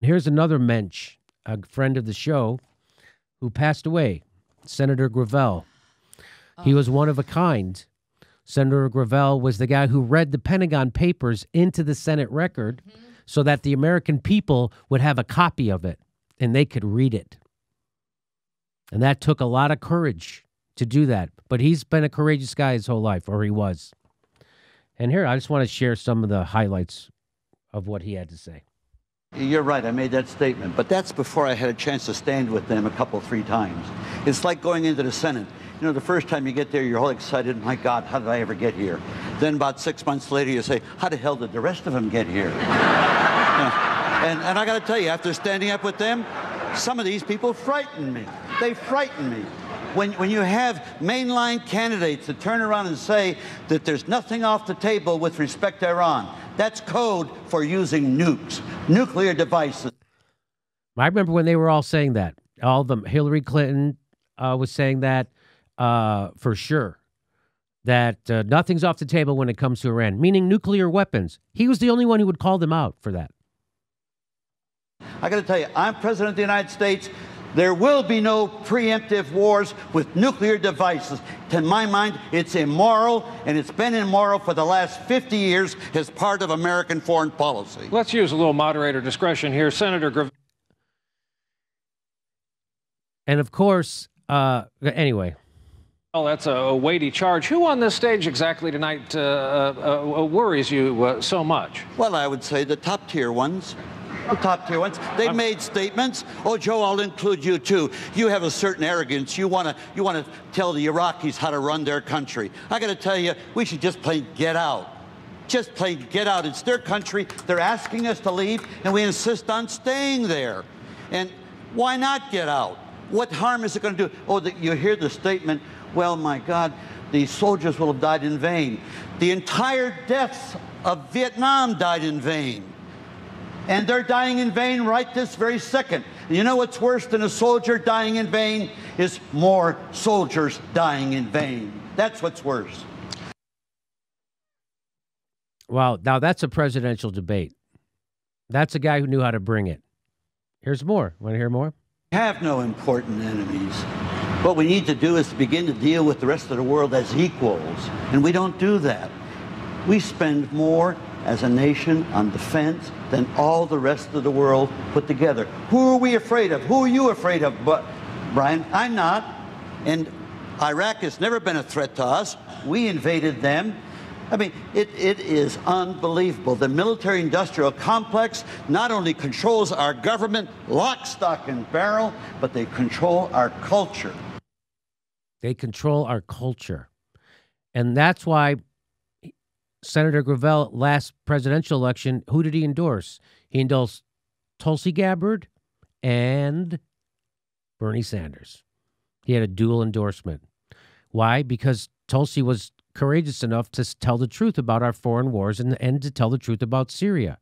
here's another mensch, a friend of the show, who passed away, Senator Gravel. He was one of a kind. Senator Gravel was the guy who read the Pentagon Papers into the Senate record so that the American people would have a copy of it and they could read it. And that took a lot of courage to do that. But he's been a courageous guy his whole life, or he was. And here, I just want to share some of the highlights of what he had to say. You're right, I made that statement, but that's before I had a chance to stand with them three times. It's like going into the Senate. You know, the first time you get there, you're all excited. My God, how did I ever get here? Then about 6 months later, you say, how the hell did the rest of them get here? And I got to tell you, after standing up with them, some of these people frighten me. They frighten me. When you have mainline candidates that turn around and say that there's nothing off the table with respect to Iran, that's code for using nukes, nuclear devices. I remember when they were all saying that. All of them. Hillary Clinton was saying that for sure, that nothing's off the table when it comes to Iran, meaning nuclear weapons. He was the only one who would call them out for that. I got to tell you, I'm President of the United States. There will be no preemptive wars with nuclear devices. To my mind, it's immoral, and it's been immoral for the last 50 years as part of American foreign policy. Let's use a little moderator discretion here. Senator Gravel. And of course, anyway. Well, that's a weighty charge. Who on this stage exactly tonight worries you so much? Well, I would say the top-tier ones. The top-tier ones. They've made statements. Oh, Joe, I'll include you too. You have a certain arrogance. You want to tell the Iraqis how to run their country. I got to tell you, we should just plain get out. Just plain get out. It's their country. They're asking us to leave, and we insist on staying there. And why not get out? What harm is it going to do? Oh, you hear the statement, well, my God, the soldiers will have died in vain. The entire deaths of Vietnam died in vain. And they're dying in vain right this very second. You know what's worse than a soldier dying in vain is more soldiers dying in vain. That's what's worse. Wow, now that's a presidential debate. That's a guy who knew how to bring it. Here's more. Want to hear more? We have no important enemies. What we need to do is to begin to deal with the rest of the world as equals. And we don't do that. We spend more as a nation on defense than all the rest of the world put together. Who are we afraid of? Who are you afraid of? But, Brian, I'm not. And Iraq has never been a threat to us. We invaded them. I mean, it is unbelievable. The military-industrial complex not only controls our government, lock, stock, and barrel, but they control our culture. They control our culture. And that's why Senator Gravel, last presidential election, who did he endorse? He endorsed Tulsi Gabbard and Bernie Sanders. He had a dual endorsement. Why? Because Tulsi was courageous enough to tell the truth about our foreign wars and to tell the truth about Syria.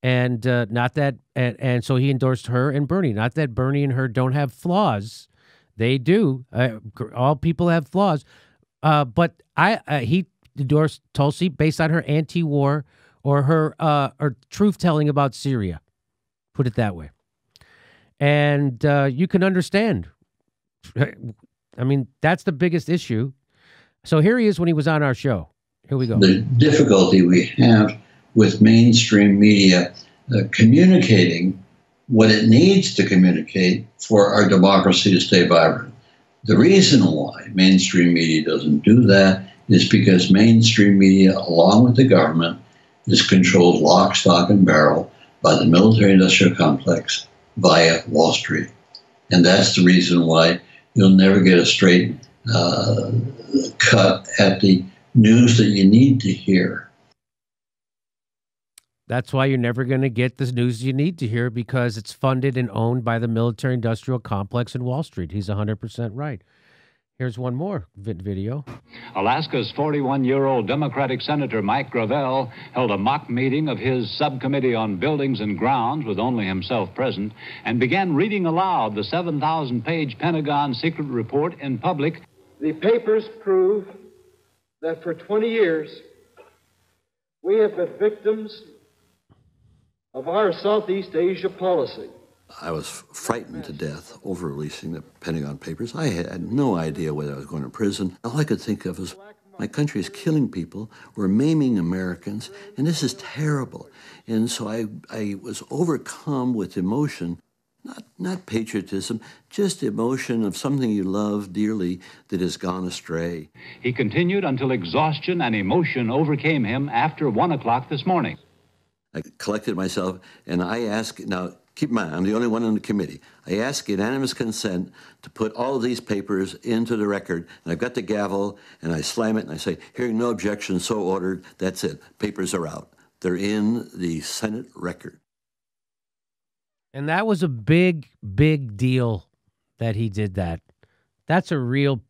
And not that, and so he endorsed her and Bernie. Not that Bernie and her don't have flaws. They do. All people have flaws. But he endorsed Tulsi based on her anti-war or her truth-telling about Syria. Put it that way. And you can understand. I mean, that's the biggest issue. So here he is when he was on our show. Here we go. The difficulty we have with mainstream media communicating what it needs to communicate for our democracy to stay vibrant. The reason why mainstream media doesn't do that is because mainstream media, along with the government, is controlled lock, stock, and barrel by the military-industrial complex via Wall Street. And that's the reason why you'll never get a straight cut at the news that you need to hear. That's why you're never going to get the news you need to hear, because it's funded and owned by the military-industrial complex in Wall Street. He's 100% right. Here's one more video. Alaska's 41-year-old Democratic Senator Mike Gravel held a mock meeting of his subcommittee on buildings and grounds with only himself present and began reading aloud the 7,000-page Pentagon secret report in public. The papers prove that for 20 years we have been victims of our Southeast Asia policy. I was frightened to death over releasing the Pentagon Papers. I had no idea whether I was going to prison. All I could think of was my country is killing people, we're maiming Americans, and this is terrible. And so I was overcome with emotion, not patriotism, just emotion of something you love dearly that has gone astray. He continued until exhaustion and emotion overcame him after 1 o'clock this morning. I collected myself, and I asked, now, keep in mind, I'm the only one on the committee. I asked unanimous consent to put all of these papers into the record, and I've got the gavel, and I slam it, and I say, hearing no objection, so ordered, that's it. Papers are out. They're in the Senate record. And that was a big, big deal that he did that. That's a real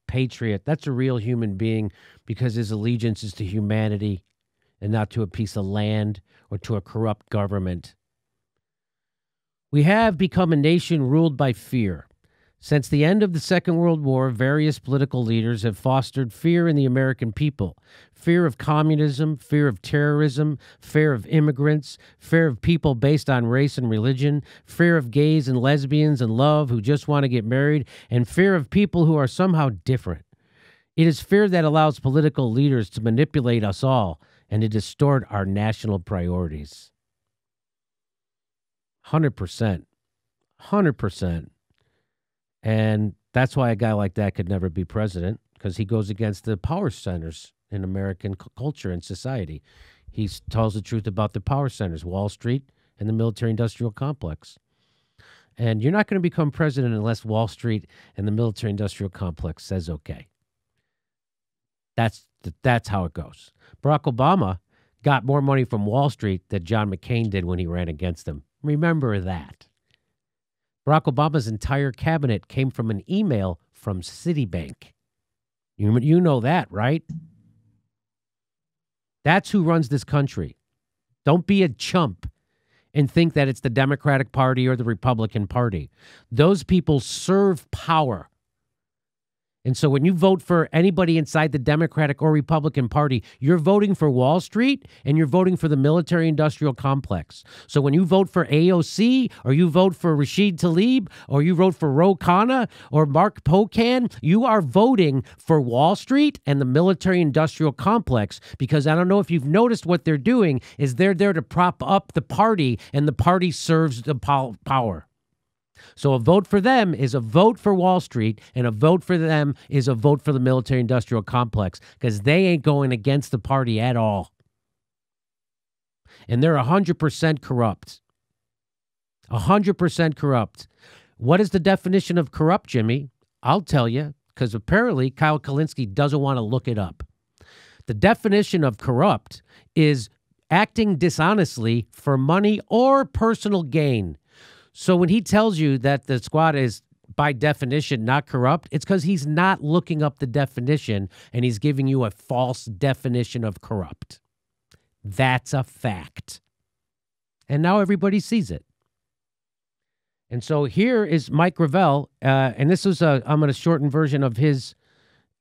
patriot. That's a real human being because his allegiance is to humanity and not to a piece of land or to a corrupt government. We have become a nation ruled by fear. Since the end of the Second World War, various political leaders have fostered fear in the American people. Fear of communism, fear of terrorism, fear of immigrants, fear of people based on race and religion, fear of gays and lesbians and love who just want to get married, and fear of people who are somehow different. It is fear that allows political leaders to manipulate us all and to distort our national priorities. 100%. 100%. And that's why a guy like that could never be president, because he goes against the power centers in American culture and society. He tells the truth about the power centers, Wall Street and the military-industrial complex. And you're not going to become president unless Wall Street and the military-industrial complex says okay. That's how it goes. Barack Obama got more money from Wall Street than John McCain did when he ran against him. Remember that. Barack Obama's entire cabinet came from an email from Citibank. You know that, right? That's who runs this country. Don't be a chump and think that it's the Democratic Party or the Republican Party. Those people serve power. And so when you vote for anybody inside the Democratic or Republican Party, you're voting for Wall Street and you're voting for the military-industrial complex. So when you vote for AOC or you vote for Rashid Tlaib or you vote for Ro Khanna or Mark Pocan, you are voting for Wall Street and the military-industrial complex, because I don't know if you've noticed what they're doing is they're there to prop up the party, and the party serves the power. So a vote for them is a vote for Wall Street, and a vote for them is a vote for the military-industrial complex, because they ain't going against the party at all. And they're 100% corrupt. 100% corrupt. What is the definition of corrupt, Jimmy? I'll tell you, because apparently Kyle Kalinske doesn't want to look it up. The definition of corrupt is acting dishonestly for money or personal gain. So when he tells you that the squad is, by definition, not corrupt, it's because he's not looking up the definition and he's giving you a false definition of corrupt. That's a fact. And now everybody sees it. And so here is Mike Gravel, and this was I'm going to shorten version of his,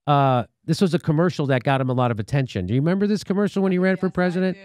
this was a commercial that got him a lot of attention. Do you remember this commercial when he ran for president?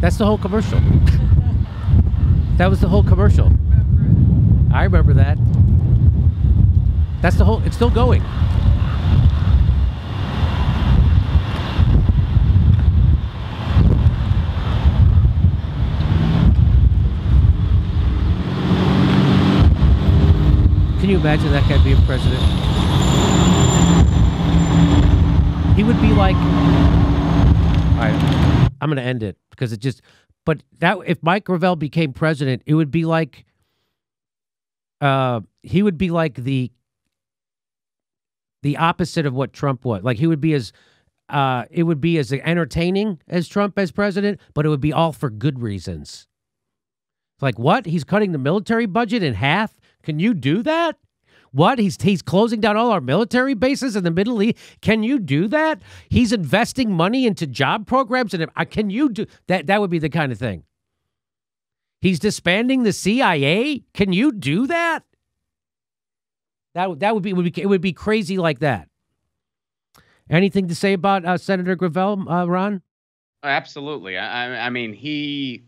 That's the whole commercial. That was the whole commercial. I remember that. That's the whole, it's still going. Can you imagine that guy being president? He would be like, all right, I'm going to end it because it just, but that if Mike Gravel became president, it would be like, he would be like the opposite of what Trump was. Like he would be as, it would be as entertaining as Trump as president, but it would be all for good reasons. Like what? He's cutting the military budget in half? Can you do that? What? He's closing down all our military bases in the Middle East. Can you do that? He's investing money into job programs, and can you do that? That would be the kind of thing. He's disbanding the CIA. Can you do that? That would it would be crazy like that. Anything to say about Senator Gravel, Ron? Absolutely. I mean, he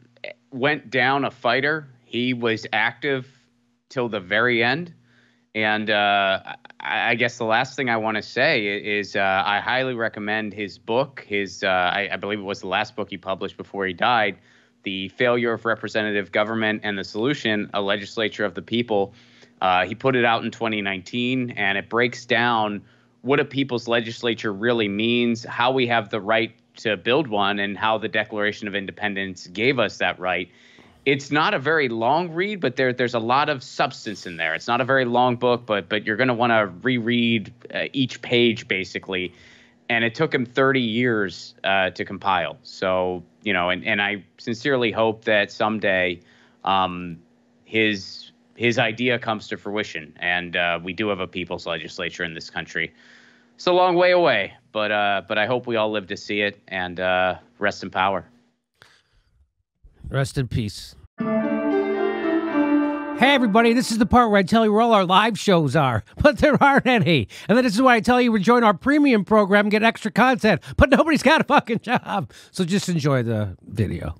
went down a fighter. He was active till the very end. And I guess the last thing I want to say is I highly recommend his book. I believe it was the last book he published before he died, The Failure of Representative Government and the Solution, A Legislature of the People. He put it out in 2019, and it breaks down what a people's legislature really means, how we have the right to build one, and how the Declaration of Independence gave us that right. It's not a very long read, but there's a lot of substance in there. It's not a very long book, but you're going to want to reread each page, basically. And it took him 30 years to compile. So, you know, and I sincerely hope that someday his idea comes to fruition, and we do have a people's legislature in this country. It's a long way away, but I hope we all live to see it, and rest in power. Rest in peace. Hey, everybody, this is the part where I tell you where all our live shows are, but there aren't any. And then this is why I tell you to join our premium program and get extra content, but nobody's got a fucking job. So just enjoy the video.